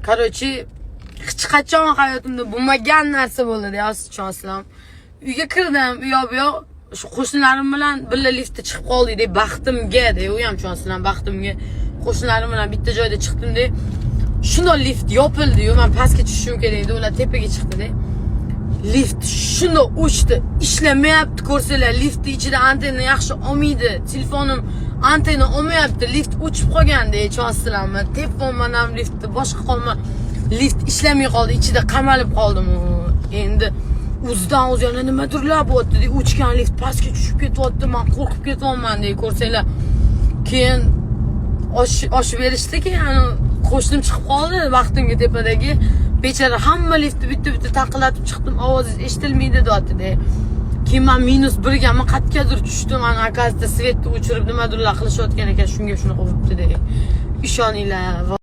Короче, hech qachon hayotimda bo'lmagan narsa bo'ldi, yo'q. Uyga kirdim, u yoq shu qo'shnilarim bilan birga liftda chiqib qoldik deb baxtimga, u ham tushunasizlar, baxtimga qo'shnilarim bilan bitta joyda chiqdim deb. Shunday lift yopildi-yu, men pastga tushishim kerak edi, ular tepaga chiqdi-da. Lift shunday o'chdi, ishlamayapti, ko'rsanglar, liftning ichida antenna yaxshi olmaydi. Telefonim antenna olmayapti, lift o'chib qolganda, tushunasizlarmi? Telefonman ham liftda boshqa qolma. Lift ishlamay qoldi, ichida qamalib qoldim. Endi o'zidan-o'zi yana nimadirlar bo'lyapti deb o'chgan lift pastga tushib ketyapti, men qo'rqib ketyapman deb ko'rsanglar. Keyin oshib berishdi, keyin qo'shnim chiqib qoldi vaqtimga tepadagi. Bechara hamma liftni bitta-bitta taqillatib chiqdim, ovozingiz eshitilmaydi deyapti-da. Keyin men -1 ga qayergadir tushdim, ana akasida svetni o'chirib nimadirlar qilishayotgan ekan, shunga shunaqa bo'libdi-da. Ishoninglar.